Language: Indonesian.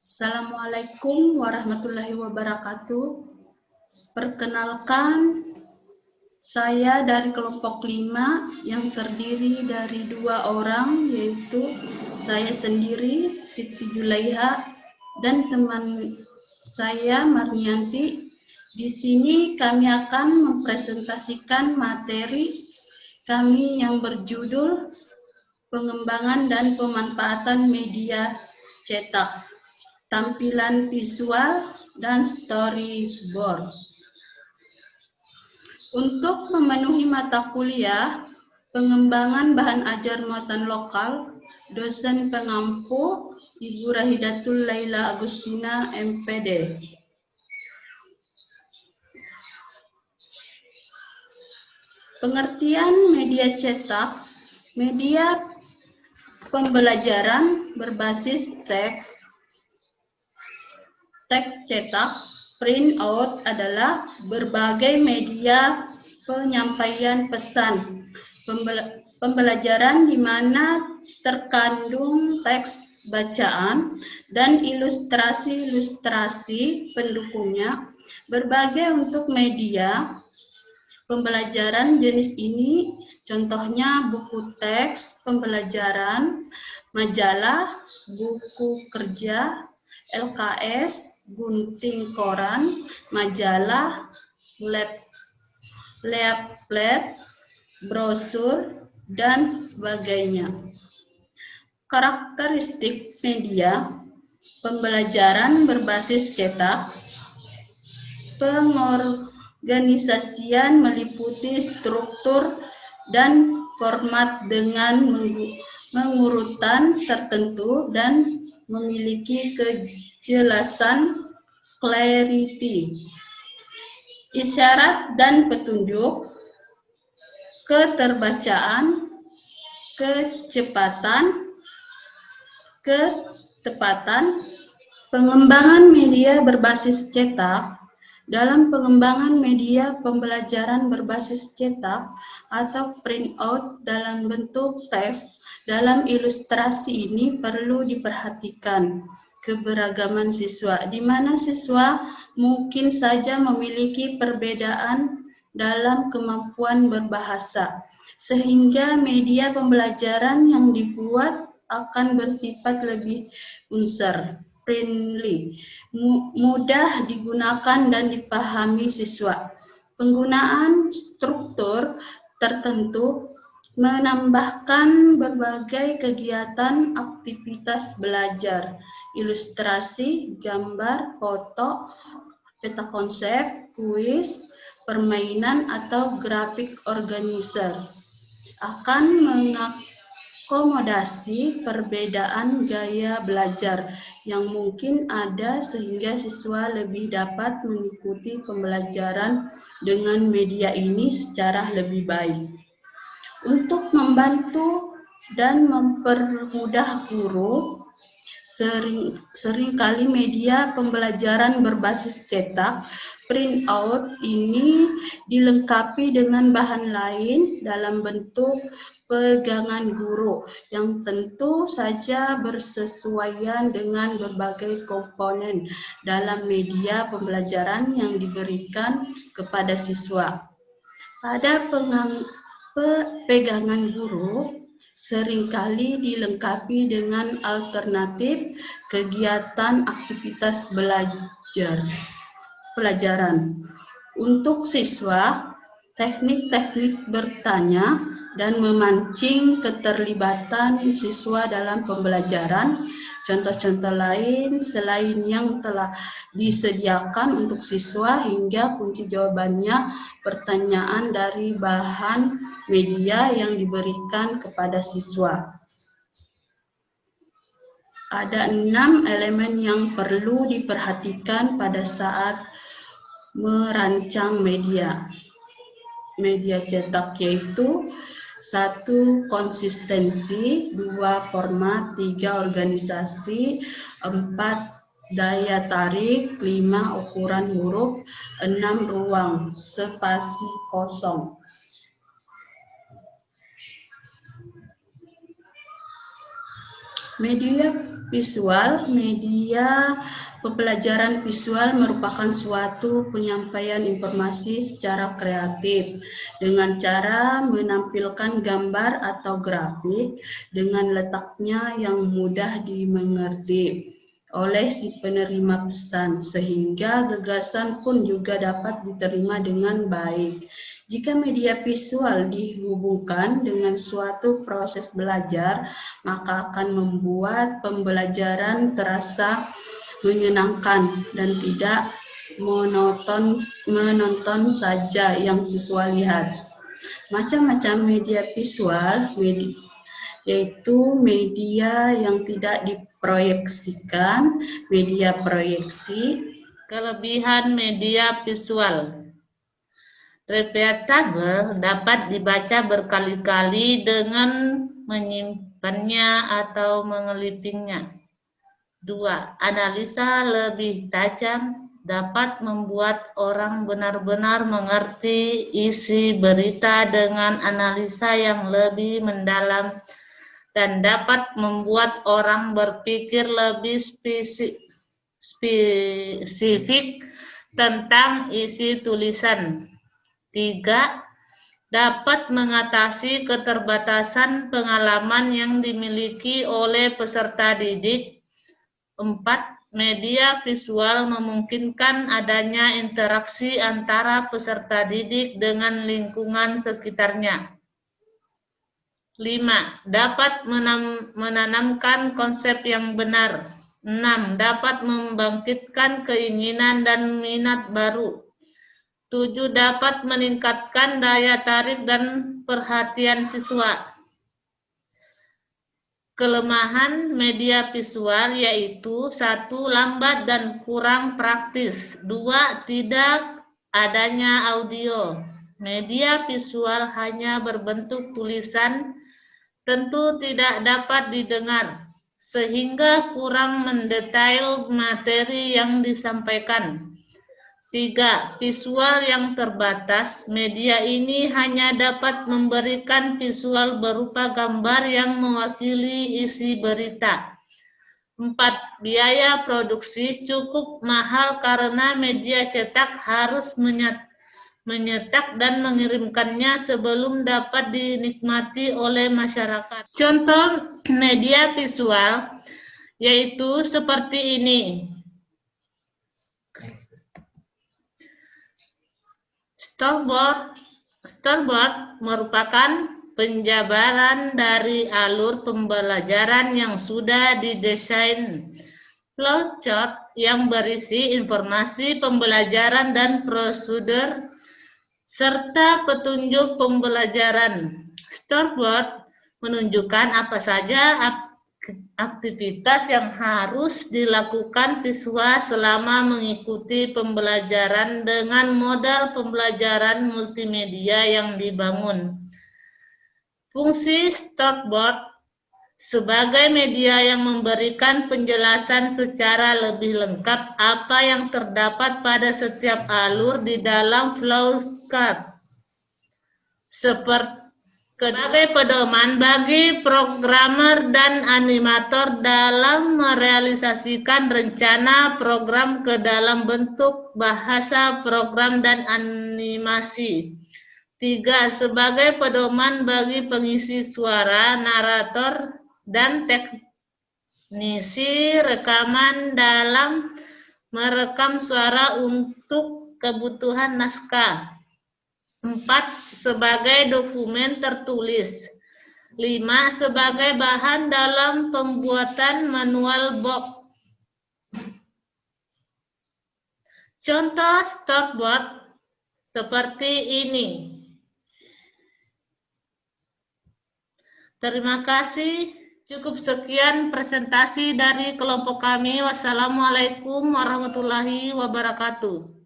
Assalamualaikum warahmatullahi wabarakatuh. Perkenalkan, saya dari kelompok 5 yang terdiri dari 2 orang, yaitu saya sendiri, Siti Julaiha, dan teman saya, Marnianti. Di sini kami akan mempresentasikan materi kami yang berjudul Pengembangan dan Pemanfaatan Media Cetak, Tampilan Visual, dan Storyboard. Untuk memenuhi mata kuliah Pengembangan Bahan Ajar Muatan Lokal, dosen pengampu Ibu Rahidatul Laila Agustina, MPD. Pengertian media cetak, media pembelajaran berbasis teks cetak, print out adalah berbagai media penyampaian pesan pembelajaran di mana terkandung teks bacaan dan ilustrasi-ilustrasi pendukungnya. Berbagai untuk media pembelajaran jenis ini, contohnya buku teks pembelajaran, majalah, buku kerja, LKS, gunting koran, majalah, leaflet, brosur, dan sebagainya. Karakteristik media pembelajaran berbasis cetak, pengorganisasian meliputi struktur dan format dengan mengurutan tertentu dan memiliki kejelasan, clarity, isyarat dan petunjuk, keterbacaan, ketepatan. Pengembangan media berbasis cetak. Dalam pengembangan media pembelajaran berbasis cetak atau print out dalam bentuk teks dalam ilustrasi ini perlu diperhatikan keberagaman siswa, di mana siswa mungkin saja memiliki perbedaan dalam kemampuan berbahasa, sehingga media pembelajaran yang dibuat akan bersifat lebih user friendly, mudah digunakan dan dipahami siswa. Penggunaan struktur tertentu menambahkan berbagai kegiatan aktivitas belajar, ilustrasi, gambar, foto, peta konsep, kuis, permainan, atau grafik organizer akan mengakomodasi perbedaan gaya belajar yang mungkin ada sehingga siswa lebih dapat mengikuti pembelajaran dengan media ini secara lebih baik. Untuk membantu dan mempermudah guru, seringkali media pembelajaran berbasis cetak, print out ini dilengkapi dengan bahan lain dalam bentuk pegangan guru yang tentu saja bersesuaian dengan berbagai komponen dalam media pembelajaran yang diberikan kepada siswa. Pada pegangan guru seringkali dilengkapi dengan alternatif kegiatan aktivitas pelajaran. Untuk siswa, teknik-teknik bertanya dan memancing keterlibatan siswa dalam pembelajaran. Contoh-contoh lain selain yang telah disediakan untuk siswa hingga kunci jawabannya pertanyaan dari bahan media yang diberikan kepada siswa. Ada 6 elemen yang perlu diperhatikan pada saat merancang media cetak, yaitu 1. Konsistensi, 2. Format, 3. Organisasi, 4. Daya tarik, 5. Ukuran huruf, 6. Ruang spasi kosong. Media visual, media pembelajaran visual merupakan suatu penyampaian informasi secara kreatif dengan cara menampilkan gambar atau grafik dengan letaknya yang mudah dimengerti oleh si penerima pesan, sehingga gagasan pun juga dapat diterima dengan baik. Jika media visual dihubungkan dengan suatu proses belajar, maka akan membuat pembelajaran terasa menyenangkan dan tidak menonton saja yang siswa lihat. Macam-macam media visual, yaitu media yang tidak diproyeksikan, media proyeksi. Kelebihan media visual. Repeatable dapat dibaca berkali-kali dengan menyimpannya atau mengelipingnya. 2. Analisa lebih tajam dapat membuat orang benar-benar mengerti isi berita dengan analisa yang lebih mendalam dan dapat membuat orang berpikir lebih spesifik tentang isi tulisan. 3. Dapat mengatasi keterbatasan pengalaman yang dimiliki oleh peserta didik. 4. Media visual memungkinkan adanya interaksi antara peserta didik dengan lingkungan sekitarnya. 5. Dapat menanamkan konsep yang benar. 6. Dapat membangkitkan keinginan dan minat baru. 7. Dapat meningkatkan daya tarik dan perhatian siswa. Kelemahan media visual yaitu 1. Lambat dan kurang praktis. 2. Tidak adanya audio. Media visual hanya berbentuk tulisan, tentu tidak dapat didengar, sehingga kurang mendetail materi yang disampaikan. 3. Visual yang terbatas. Media ini hanya dapat memberikan visual berupa gambar yang mewakili isi berita. 4. Biaya produksi cukup mahal karena media cetak harus menyetak dan mengirimkannya sebelum dapat dinikmati oleh masyarakat. Contoh media visual yaitu seperti ini. Storyboard merupakan penjabaran dari alur pembelajaran yang sudah didesain. Flowchart yang berisi informasi pembelajaran dan prosedur serta petunjuk pembelajaran. Storyboard menunjukkan apa saja aktivitas yang harus dilakukan siswa selama mengikuti pembelajaran dengan modal pembelajaran multimedia yang dibangun. Fungsi storyboard sebagai media yang memberikan penjelasan secara lebih lengkap apa yang terdapat pada setiap alur di dalam flowchart. Sebagai pedoman bagi programmer dan animator dalam merealisasikan rencana program ke dalam bentuk bahasa program dan animasi. 3. Sebagai pedoman bagi pengisi suara, narator, dan teknisi rekaman dalam merekam suara untuk kebutuhan naskah. 4. Sebagai dokumen tertulis. 5. Sebagai bahan dalam pembuatan manual box. Contoh storyboard seperti ini. Terima kasih. Cukup sekian presentasi dari kelompok kami. Wassalamualaikum warahmatullahi wabarakatuh.